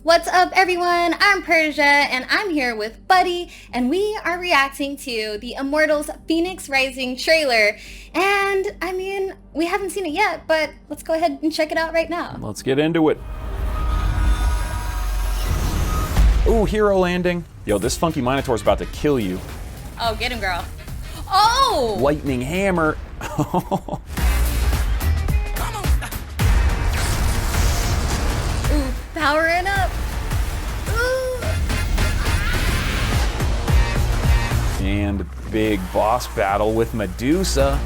What's up, everyone? I'm Persia, and I'm here with Buddy, and we are reacting to the Immortals Fenyx Rising trailer. And, I mean, we haven't seen it yet, but let's go ahead and check it out right now. Let's get into it. Ooh, hero landing. Yo, this funky Minotaur's about to kill you. Oh, get him, girl. Oh! Lightning hammer. Ooh, powering up. Ooh. And big boss battle with Medusa.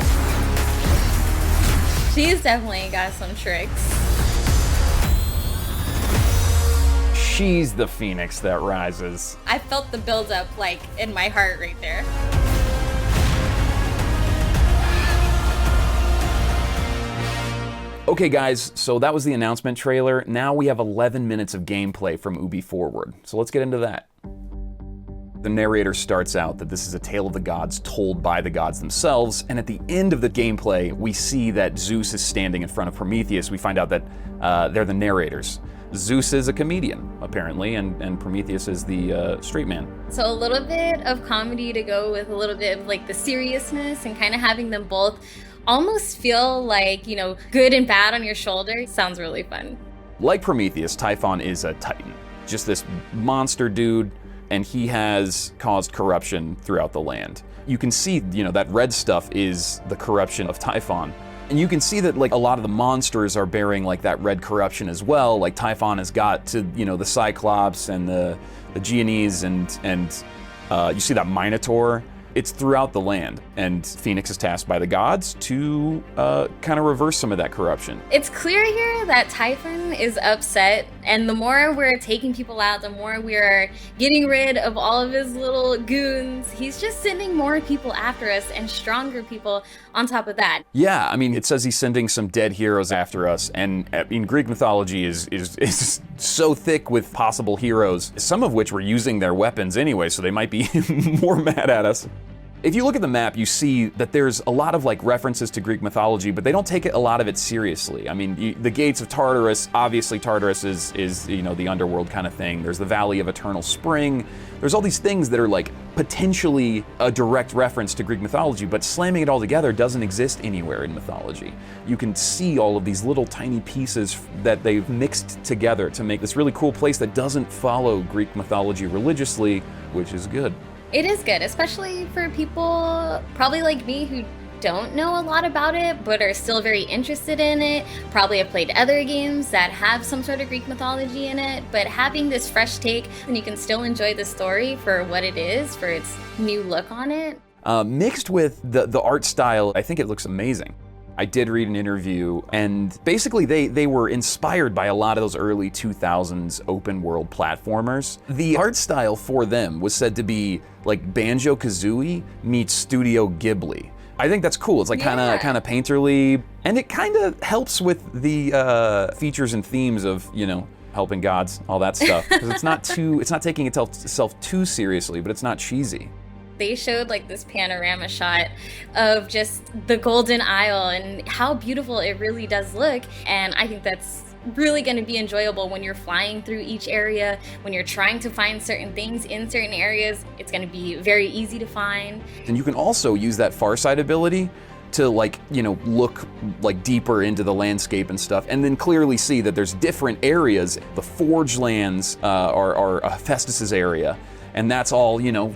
She's definitely got some tricks. She's the phoenix that rises. I felt the buildup, like, in my heart right there. Okay guys, so that was the announcement trailer. Now we have 11 minutes of gameplay from Ubi forward. So let's get into that. The narrator starts out that this is a tale of the gods told by the gods themselves, and at the end of the gameplay, we see that Zeus is standing in front of Prometheus. We find out that they're the narrators. Zeus is a comedian, apparently, and Prometheus is the straight man. So a little bit of comedy to go with a little bit of like the seriousness, and kind of having them both almost feel like, you know, good and bad on your shoulder. Sounds really fun. Like Prometheus, Typhon is a titan. Just this monster dude, and he has caused corruption throughout the land. You can see, you know, that red stuff is the corruption of Typhon. And you can see that like a lot of the monsters are bearing like that red corruption as well. Like Typhon has got to, you know, the Cyclops and the Geonies and you see that Minotaur. It's throughout the land, and Phoenix is tasked by the gods to kind of reverse some of that corruption. It's clear here that Typhon is upset, and the more we're taking people out, the more we're getting rid of all of his little goons. He's just sending more people after us, and stronger people on top of that. Yeah, I mean, it says he's sending some dead heroes after us, and in Greek mythology is so thick with possible heroes, some of which were using their weapons anyway, so they might be more mad at us. If you look at the map, you see that there's a lot of like references to Greek mythology, but they don't take a lot of it seriously. I mean, the gates of Tartarus, obviously Tartarus is, you know, the underworld kind of thing. There's the Valley of Eternal Spring. There's all these things that are like potentially a direct reference to Greek mythology, but slamming it all together doesn't exist anywhere in mythology. You can see all of these little tiny pieces that they've mixed together to make this really cool place that doesn't follow Greek mythology religiously, which is good. It is good, especially for people probably like me who don't know a lot about it, but are still very interested in it, probably have played other games that have some sort of Greek mythology in it, but having this fresh take, and you can still enjoy the story for what it is, for its new look on it. Mixed with the art style, I think it looks amazing. I did read an interview, and basically they were inspired by a lot of those early 2000s open world platformers. The art style for them was said to be like Banjo-Kazooie meets Studio Ghibli. I think that's cool. It's like kind of painterly, and it kind of helps with the features and themes of, you know, helping gods, all that stuff. Because it's not taking itself too seriously, but it's not cheesy. They showed like this panorama shot of just the Golden Isle and how beautiful it really does look. And I think that's really going to be enjoyable when you're flying through each area, when you're trying to find certain things in certain areas. It's going to be very easy to find. And you can also use that Farsight ability to, like, you know, look like deeper into the landscape and stuff, and then clearly see that there's different areas. The Forge lands are Hephaestus's area. And that's all, you know,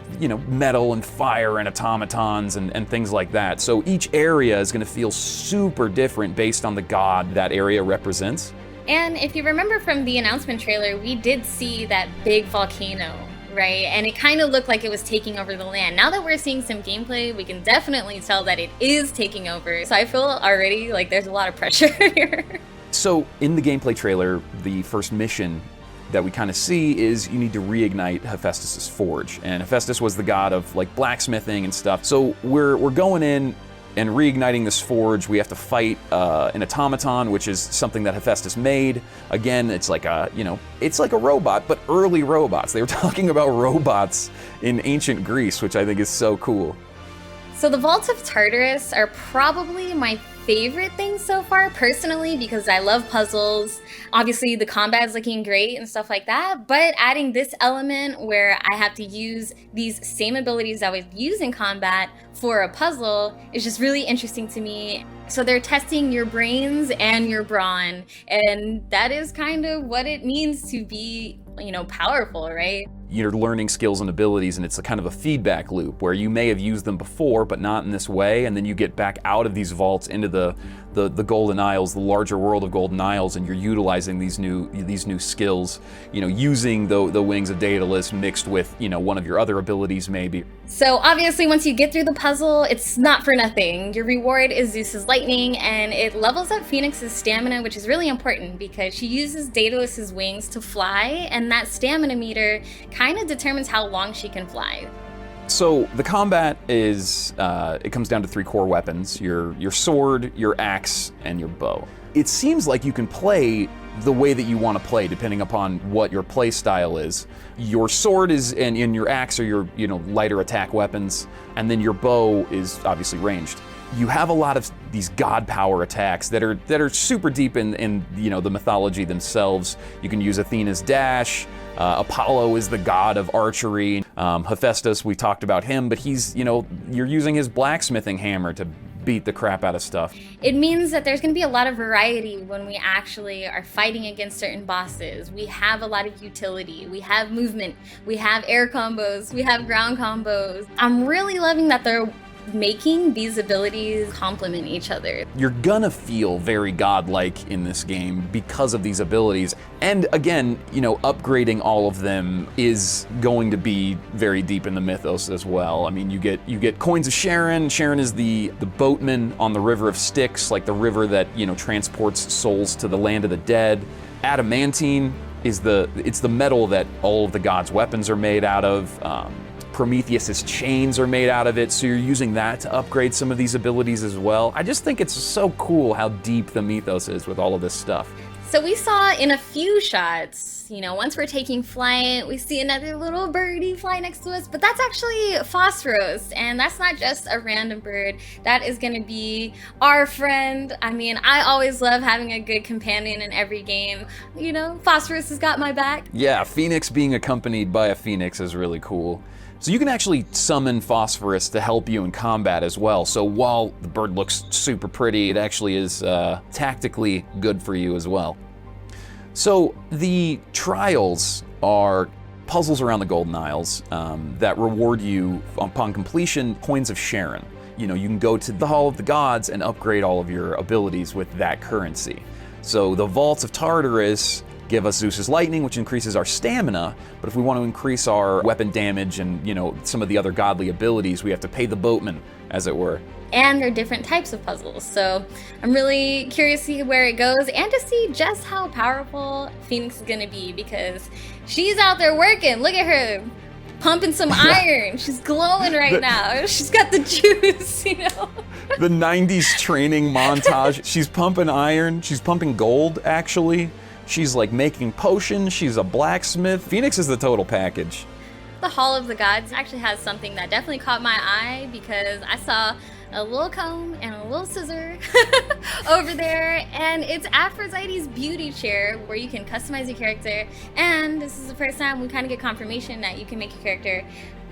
metal and fire and automatons and things like that. So each area is going to feel super different based on the god that area represents. And if you remember from the announcement trailer, we did see that big volcano, right? And it kind of looked like it was taking over the land. Now that we're seeing some gameplay, we can definitely tell that it is taking over. So I feel already like there's a lot of pressure here. So in the gameplay trailer, the first mission that we kind of see is you need to reignite Hephaestus's forge. And Hephaestus was the god of like blacksmithing and stuff. So we're going in and reigniting this forge. We have to fight an automaton, which is something that Hephaestus made. Again, it's like a, you know, it's like a robot, but early robots. They were talking about robots in ancient Greece, which I think is so cool. So the Vaults of Tartarus are probably my favorite things so far, personally, because I love puzzles. Obviously, the combat is looking great and stuff like that, but adding this element where I have to use these same abilities I would use in combat for a puzzle is just really interesting to me. So they're testing your brains and your brawn, and that is kind of what it means to be, powerful, right? You're learning skills and abilities, and it's a kind of a feedback loop where you may have used them before, but not in this way, and then you get back out of these vaults into the Golden Isles, the larger world of Golden Isles, and you're utilizing these new skills, using the wings of Daedalus mixed with, one of your other abilities maybe. So obviously once you get through the puzzle, it's not for nothing. Your reward is Zeus's lightning, and it levels up Phoenix's stamina, which is really important because she uses Daedalus's wings to fly, and that stamina meter kind of determines how long she can fly. So the combat is, it comes down to 3 core weapons, your sword, your axe, and your bow. It seems like you can play the way that you want to play depending upon what your play style is. Your sword is, and your axe are your, lighter attack weapons, and then your bow is obviously ranged. You have a lot of these god power attacks that are super deep in the mythology themselves. You can use Athena's dash. Apollo is the god of archery. Hephaestus, we talked about him, but he's, you're using his blacksmithing hammer to beat the crap out of stuff. It means that there's going to be a lot of variety when we actually are fighting against certain bosses. We have a lot of utility, we have movement, we have air combos, we have ground combos. I'm really loving that they're making these abilities complement each other. You're gonna feel very godlike in this game because of these abilities. And again, upgrading all of them is going to be very deep in the mythos as well. I mean, you get coins of Charon. Charon is the boatman on the river of Styx, like the river that, transports souls to the land of the dead. Adamantine is the metal that all of the gods' weapons are made out of. Prometheus's chains are made out of it, so you're using that to upgrade some of these abilities as well. I just think it's so cool how deep the mythos is with all of this stuff. So we saw in a few shots, once we're taking flight, we see another little birdie fly next to us, but that's actually Phosphorus, and that's not just a random bird. That is going to be our friend. I mean, I always love having a good companion in every game. Phosphorus has got my back. Yeah, Phoenix being accompanied by a phoenix is really cool. So you can actually summon Phosphorus to help you in combat as well. So while the bird looks super pretty, it actually is tactically good for you as well. So the trials are puzzles around the Golden Isles that reward you upon completion coins of Charon. You can go to the Hall of the Gods and upgrade all of your abilities with that currency. So the Vaults of Tartarus give us Zeus's lightning, which increases our stamina, but if we want to increase our weapon damage and, some of the other godly abilities, we have to pay the boatman, as it were. And there are different types of puzzles, so I'm really curious to see where it goes and to see just how powerful Phoenix is going to be, because she's out there working. Look at her, pumping some iron. She's glowing right now. She's got the juice, The 90s training montage. She's pumping iron. She's pumping gold, actually. She's like making potions, she's a blacksmith. Phoenix is the total package. The Hall of the Gods actually has something that definitely caught my eye, because I saw a little comb and a little scissor over there, and it's Aphrodite's beauty chair where you can customize your character, and this is the first time we kind of get confirmation that you can make your character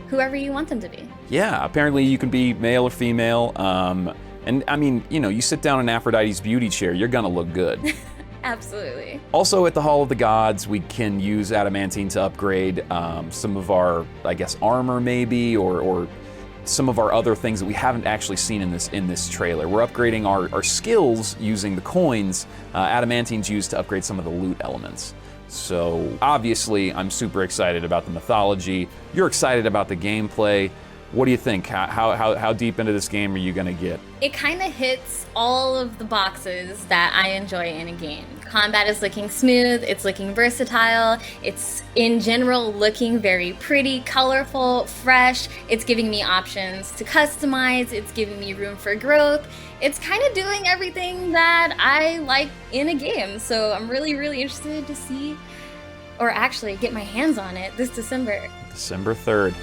whoever you want them to be. Yeah, apparently you can be male or female, and I mean, you sit down in Aphrodite's beauty chair, you're gonna look good. Absolutely. Also at the Hall of the Gods, we can use adamantine to upgrade some of our, armor maybe, or some of our other things that we haven't actually seen in this trailer. We're upgrading our skills using the coins. Adamantine's used to upgrade some of the loot elements. So obviously, I'm super excited about the mythology. You're excited about the gameplay. What do you think? How deep into this game are you gonna get? It kind of hits all of the boxes that I enjoy in a game. Combat is looking smooth, it's looking versatile, it's in general looking very pretty, colorful, fresh. It's giving me options to customize, it's giving me room for growth. It's kind of doing everything that I like in a game. So I'm really, really interested to see, or actually get my hands on it this December. December 3rd.